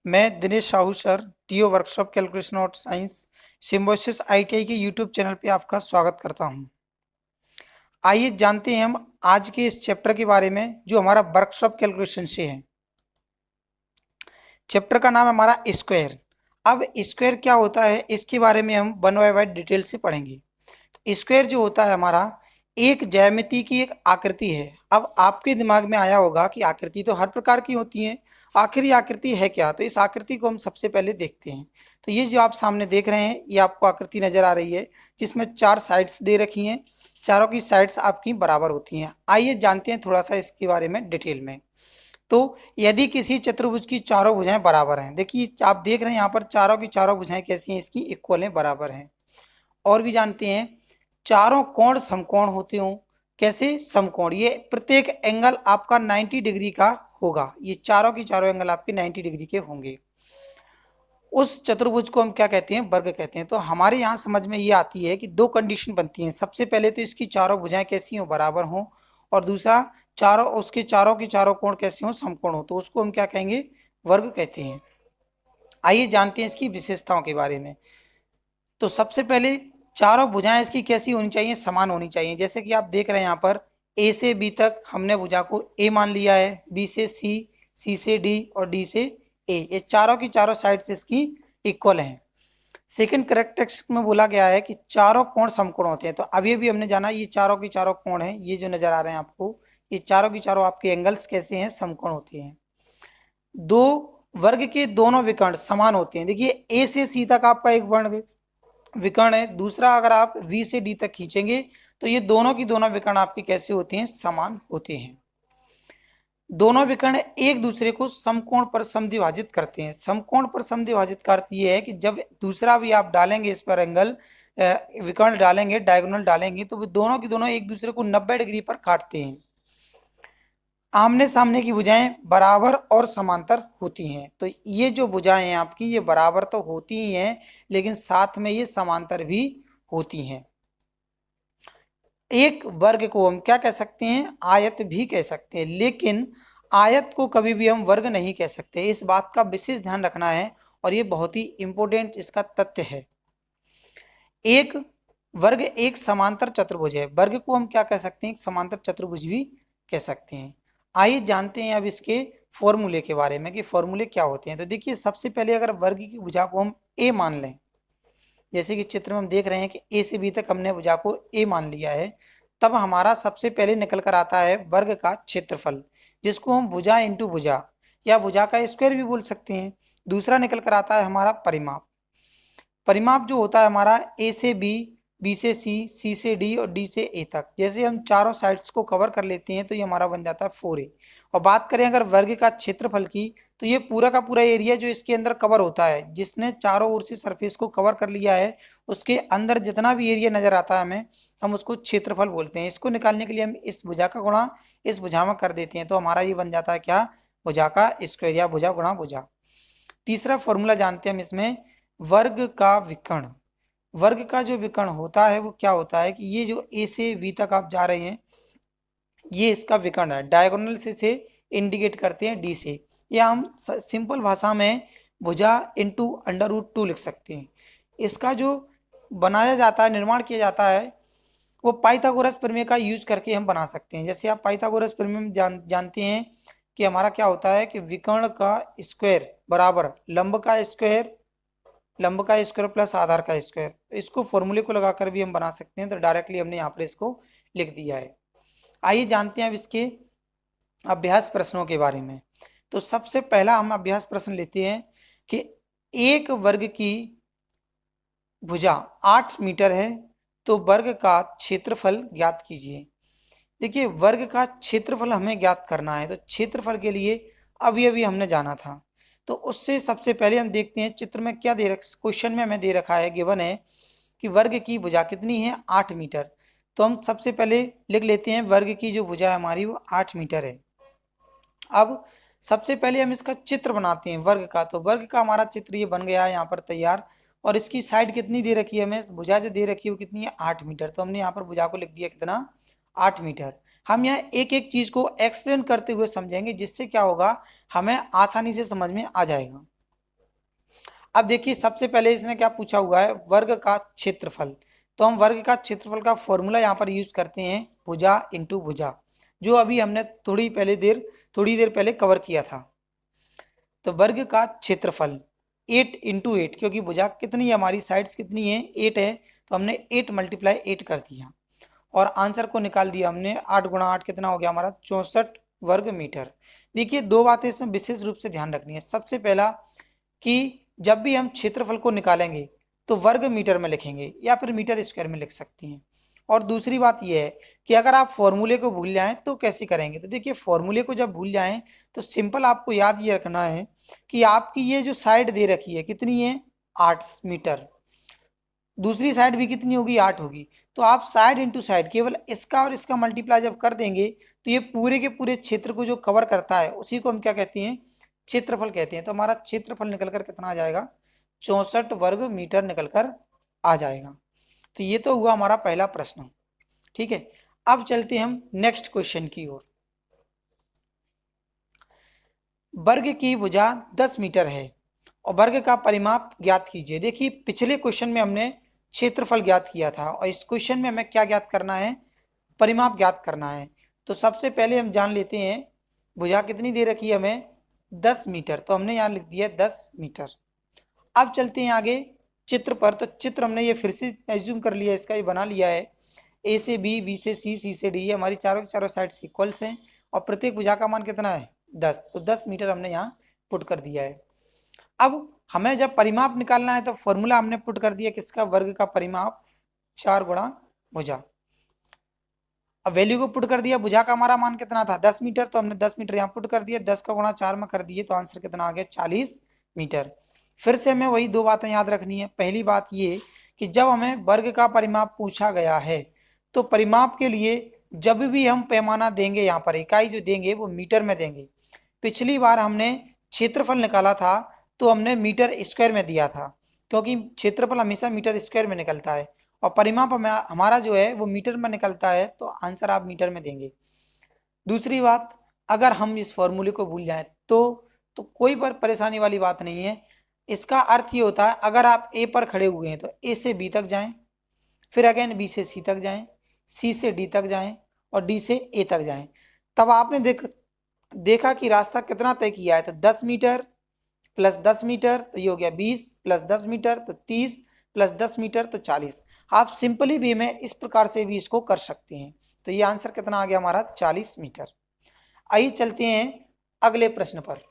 मैं Dinesh Sahu sir TO workshop calculation और science Symbiosis ITI के यूट्यूब चैनल पे आपका स्वागत करता हूं। आइए जानते हैं हम आज के इस चैप्टर के बारे में जो हमारा वर्कशॉप कैलकुलेशन से है। चैप्टर का नाम है हमारा स्क्वायर। अब स्क्वायर क्या होता है इसके बारे में हम वन बाय वन डिटेल से पढ़ेंगे। तो स्क्वायर जो होता है हमारा एक ज्यामिति की एक आकृति है। अब आपके दिमाग में आया होगा कि आकृति तो हर प्रकार की होती है, आखिर ये आकृति है क्या। तो इस आकृति को हम सबसे पहले देखते हैं। तो ये जो आप सामने देख रहे हैं ये आपको आकृति नजर आ रही है जिसमें चार साइड्स दे रखी हैं, चारों की साइड्स आपकी बराबर होती हैं। आइए जानते हैं थोड़ा सा इसके बारे में डिटेल में। तो यदि किसी चतुर्भुज की चारों भुजाएं बराबर हैं, देखिए आप देख रहे हैं यहाँ पर चारों की चारों भुजाएं कैसी हैं, इसकी इक्वल हैं, बराबर हैं। और भी जानते हैं चारों कोण समकोण होते हों। कैसे समकोण, ये प्रत्येक एंगल आपका 90 डिग्री का होगा। ये चारों की चारों एंगल आपके 90 डिग्री के होंगे। उस चतुर्भुज को हम क्या कहते हैं, वर्ग कहते हैं। तो हमारे यहाँ समझ में ये आती है कि दो कंडीशन बनती हैं। सबसे पहले तो इसकी चारों भुजाएं कैसी हों, बराबर हों, और दूसरा उसके चारों की चारों कोण कैसे हों, समकोण हो, तो उसको हम क्या कहेंगे, वर्ग कहते हैं। आइए जानते हैं इसकी विशेषताओं के बारे में। तो सबसे पहले चारों भुजाएं इसकी कैसी होनी चाहिए, समान होनी चाहिए। जैसे कि आप देख रहे हैं यहाँ पर ए से बी तक हमने भुजा को ए मान लिया है, बी से सी, सी से डी और डी से ए। ये चारों की चारों साइड्स इसकी इक्वल हैं। सेकंड कैरेक्टरिस्टिक में बोला गया है कि चारों कोण समकोण होते हैं। तो अभी भी हमने जाना ये चारों की चारों कोण हैं, ये जो नजर आ रहे हैं आपको, ये चारों की चारों आपके एंगल्स कैसे हैं, समकोण होते हैं। दो वर्ग के दोनों विकर्ण समान होते हैं। देखिए ए से सी तक आपका एक वर्ग विकर्ण है, दूसरा अगर आप V से D तक खींचेंगे तो ये दोनों की दोनों विकर्ण आपके कैसे होते हैं, समान होते हैं। दोनों विकर्ण एक दूसरे को समकोण पर समद्विभाजित करते हैं। समकोण पर समद्विभाजित का अर्थ ये है कि जब दूसरा भी आप डालेंगे इस पर एंगल, विकर्ण डालेंगे, डायगोनल डालेंगे, तो वे दोनों की दोनों एक दूसरे को 90 डिग्री पर काटते हैं। आमने सामने की भुजाएं बराबर और समांतर होती हैं। तो ये जो भुजाएं हैं आपकी ये बराबर तो होती ही हैं, लेकिन साथ में ये समांतर भी होती हैं। एक वर्ग को हम क्या कह सकते हैं, आयत भी कह सकते हैं, लेकिन आयत को कभी भी हम वर्ग नहीं कह सकते। इस बात का विशेष ध्यान रखना है और ये बहुत ही इंपॉर्टेंट इसका तथ्य है। एक वर्ग एक समांतर चतुर्भुज है, वर्ग को हम क्या कह सकते हैं, एक समांतर चतुर्भुज भी कह सकते हैं। आइए जानते हैं अब इसके फॉर्मूले के बारे में कि फॉर्मूले क्या होते हैं। तो देखिए सबसे पहले अगर वर्ग की भुजा को हम ए मान लें, जैसे कि चित्र में हम देख रहे हैं कि ए से बी तक हमने भुजा को ए मान लिया है, तब हमारा सबसे पहले निकल कर आता है वर्ग का क्षेत्रफल, जिसको हम भुजा इंटू भुजा या भुजा का स्क्वायर भी बोल सकते हैं। दूसरा निकल कर आता है हमारा परिमाप। परिमाप जो होता है हमारा ए से बी, बी से सी, सी से डी और डी से ए तक। जैसे हम चारों साइड्स को कवर कर लेते हैं तो ये हमारा बन जाता है 4a। और बात करें अगर वर्ग का क्षेत्रफल की, तो ये पूरा का पूरा एरिया जो इसके अंदर कवर होता है, जिसने चारों ओर से सरफेस को कवर कर लिया है, उसके अंदर जितना भी एरिया नजर आता है हमें, हम उसको क्षेत्रफल बोलते हैं। इसको निकालने के लिए हम इस भुजा का गुणा इस भुजा में कर देते हैं, तो हमारा ये बन जाता है क्या, भुजा का स्क्वायर या भुजा गुणा भुजा। तीसरा फॉर्मूला जानते हैं हम इसमें, वर्ग का विकर्ण। वर्ग का जो विकर्ण होता है वो क्या होता है कि ये जो ए से बी तक आप जा रहे हैं, ये इसका विकर्ण है। डायगोनल से इंडिकेट करते हैं डी से, या हम सिंपल भाषा में भुजा इंटू √2 लिख सकते हैं। इसका जो बनाया जाता है, निर्माण किया जाता है, वो पाइथागोरस प्रमेय का यूज करके हम बना सकते हैं। जैसे आप पाइथागोरस प्रमेय में जानते हैं कि हमारा क्या होता है कि विकर्ण का स्क्वायर बराबर लंब का स्क्वायर, लंब का स्क्वायर प्लस आधार का स्क्वायर। इसको फॉर्मूले को लगाकर भी हम बना सकते हैं। तो डायरेक्टली हमने यहाँ पर इसको लिख दिया है। आइए जानते हैं अब इसके अभ्यास प्रश्नों के बारे में। तो सबसे पहला हम अभ्यास प्रश्न लेते हैं कि एक वर्ग की भुजा 8 मीटर है, तो वर्ग का क्षेत्रफल ज्ञात कीजिए। देखिए वर्ग का क्षेत्रफल हमें ज्ञात करना है, तो क्षेत्रफल के लिए अभी अभी हमने जाना था। तो उससे सबसे पहले हम देखते हैं चित्र में क्या दे रखा, क्वेश्चन में हमें दे रखा है, गिवन है कि वर्ग की भुजा कितनी है, 8 मीटर। तो हम सबसे पहले लिख लेते हैं वर्ग की जो भुजा है हमारी वो 8 मीटर है। अब सबसे पहले हम इसका चित्र बनाते हैं वर्ग का। तो वर्ग का हमारा चित्र ये बन गया है यहाँ पर तैयार। और इसकी साइड कितनी दे रखी है हमें, भुजा जो दे रखी है वो कितनी है, 8 मीटर। तो हमने यहाँ पर भुजा को लिख दिया कितना, 8 मीटर। हम यहाँ एक एक चीज को एक्सप्लेन करते हुए समझेंगे, जिससे क्या होगा, हमें आसानी से समझ में आ जाएगा। अब देखिए सबसे पहले इसने क्या पूछा हुआ है, वर्ग का क्षेत्रफल। तो हम वर्ग का क्षेत्रफल का फॉर्मूला यहाँ पर यूज करते हैं, भुजा इंटू भुजा, जो अभी हमने थोड़ी देर पहले कवर किया था। तो वर्ग का क्षेत्रफल 8 इंटू 8, क्योंकि भुजा कितनी है हमारी, साइड्स कितनी है 8 है, तो हमने 8 मल्टीप्लाई 8 कर दिया और आंसर को निकाल दिया हमने। 8 गुणा 8 कितना हो गया हमारा, 64 वर्ग मीटर। देखिए दो बातें इसमें विशेष रूप से ध्यान रखनी है। सबसे पहला कि जब भी हम क्षेत्रफल को निकालेंगे तो वर्ग मीटर में लिखेंगे या फिर मीटर स्क्वायर में लिख सकते हैं। और दूसरी बात यह है कि अगर आप फॉर्मूले को भूल जाएं तो कैसे करेंगे। तो देखिए फॉर्मूले को जब भूल जाएं तो सिंपल आपको याद ये रखना है कि आपकी ये जो साइड दे रखी है कितनी है, 8 मीटर, दूसरी साइड भी कितनी होगी, 8 होगी। तो आप साइड इंटू साइड केवल इसका और इसका मल्टीप्लाई जब कर देंगे तो ये पूरे के पूरे क्षेत्र को जो कवर करता है उसी को हम क्या कहते हैं, क्षेत्रफल कहते हैं। तो हमारा क्षेत्रफल निकलकर कितना आ जाएगा, 64 वर्ग मीटर निकलकर आ जाएगा। तो ये तो हुआ हमारा पहला प्रश्न। ठीक है, अब चलते हम नेक्स्ट क्वेश्चन की ओर। वर्ग की भुजा 10 मीटर है और वर्ग का परिमाप ज्ञात कीजिए। देखिए पिछले क्वेश्चन में हमने क्षेत्रफल ज्ञात किया था और इस क्वेश्चन में हमें क्या ज्ञात करना है, परिमाप ज्ञात करना है। तो सबसे पहले हम जान लेते हैं भुजा कितनी दे रखी है हमें, 10 मीटर, तो हमने यहाँ लिख दिया 10 मीटर। अब चलते हैं आगे चित्र पर। तो चित्र हमने ये फिर से एज्यूम कर लिया, इसका ये बना लिया है, ए से बी, बी से सी, सी से डी, ये हमारी चारों साइड्स इक्वल्स हैं और प्रत्येक भुजा का मान कितना है, 10। तो 10 मीटर हमने यहाँ पुट कर दिया है। अब हमें जब परिमाप निकालना है तो फॉर्मूला हमने पुट कर दिया किसका, वर्ग का परिमाप 4 गुणा भुजा। अब वैल्यू को पुट कर दिया, भुजा का हमारा मान कितना था, 10 मीटर, तो हमने 10 मीटर यहाँ पुट कर दिया, 10 का गुणा 4 में कर दिए तो आंसर कितना आ गया, 40 मीटर। फिर से हमें वही दो बातें याद रखनी है। पहली बात ये कि जब हमें वर्ग का परिमाप पूछा गया है तो परिमाप के लिए जब भी हम पैमाना देंगे, यहाँ पर इकाई जो देंगे वो मीटर में देंगे। पिछली बार हमने क्षेत्रफल निकाला था तो हमने मीटर स्क्वायर में दिया था, क्योंकि क्षेत्रफल हमेशा मीटर स्क्वायर में निकलता है और परिमाप हमारा जो है वो मीटर में निकलता है, तो आंसर आप मीटर में देंगे। दूसरी बात, अगर हम इस फॉर्मूले को भूल जाएं तो कोई परेशानी वाली बात नहीं है। इसका अर्थ ये होता है अगर आप ए पर खड़े हुए हैं तो ए से बी तक जाएं, फिर अगेन बी से सी तक जाएं, सी से डी तक जाएं और डी से ए तक जाएं, तब आपने देखा कि रास्ता कितना तय किया है। तो 10 मीटर प्लस 10 मीटर तो ये हो गया 20, प्लस 10 मीटर तो 30, प्लस 10 मीटर तो 40। आप सिंपली भी में इस प्रकार से भी इसको कर सकते हैं। तो ये आंसर कितना आ गया हमारा, 40 मीटर। आइए चलते हैं अगले प्रश्न पर।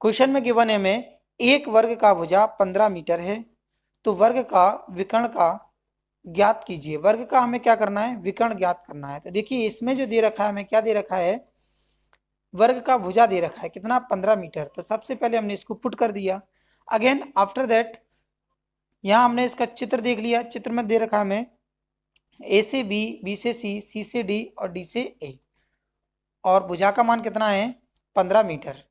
क्वेश्चन में गिवन है में एक वर्ग का भुजा 15 मीटर है, तो वर्ग का विकर्ण का ज्ञात कीजिए। वर्ग का हमें क्या करना है, विकर्ण ज्ञात करना है। तो देखिए इसमें जो दे रखा है हमें क्या दे रखा है, वर्ग का भुजा दे रखा है कितना, 15 मीटर। तो सबसे पहले हमने इसको पुट कर दिया। अगेन आफ्टर दैट यहाँ हमने इसका चित्र देख लिया, चित्र में दे रखा है हमें ए से बी, बी से सी, सी से डी और डी से ए, और भुजा का मान कितना है, 15 मीटर।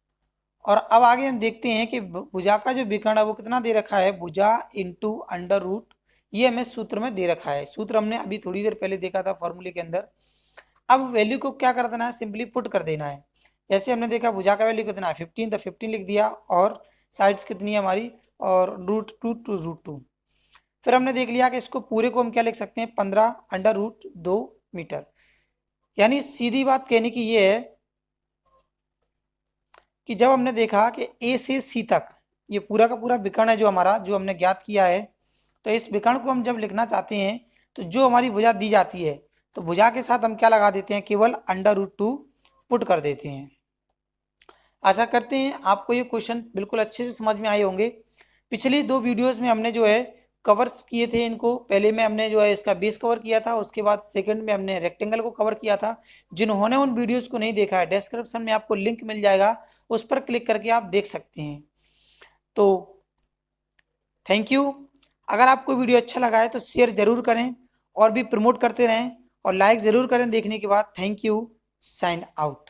और अब आगे हम देखते हैं कि भुजा का जो विकर्ण है वो कितना दे रखा है, भुजा इंटू अंडर रूट, ये हमें सूत्र में दे रखा है। सूत्र हमने अभी थोड़ी देर पहले देखा था फॉर्मूले के अंदर। अब वैल्यू को क्या कर देना है, सिंपली पुट कर देना है। जैसे हमने देखा भुजा का वैल्यू कितना है 15, तो 15 लिख दिया और साइड्स कितनी है हमारी, और रूट 2 टू रूट 2। फिर हमने देख लिया कि इसको पूरे को हम क्या लिख सकते हैं, 15 अंडर रूट 2 मीटर। यानी सीधी बात कहने की ये है कि जब हमने देखा कि ए से सी तक ये पूरा का पूरा विकर्ण है जो हमारा, जो हमने ज्ञात किया है, तो इस विकर्ण को हम जब लिखना चाहते हैं तो जो हमारी भुजा दी जाती है तो भुजा के साथ हम क्या लगा देते हैं, केवल अंडर रूट 2 पुट कर देते हैं। आशा करते हैं आपको ये क्वेश्चन बिल्कुल अच्छे से समझ में आए होंगे। पिछली दो वीडियोस में हमने जो है कवर्स किए थे इनको। पहले में हमने जो है इसका बेस कवर किया था, उसके बाद सेकंड में हमने रेक्टेंगल को कवर किया था। जिन्होंने उन वीडियोस को नहीं देखा है, डिस्क्रिप्शन में आपको लिंक मिल जाएगा, उस पर क्लिक करके आप देख सकते हैं। तो थैंक यू। अगर आपको वीडियो अच्छा लगा है तो शेयर जरूर करें और भी प्रमोट करते रहें और लाइक जरूर करें देखने के बाद। Thank you, sign out.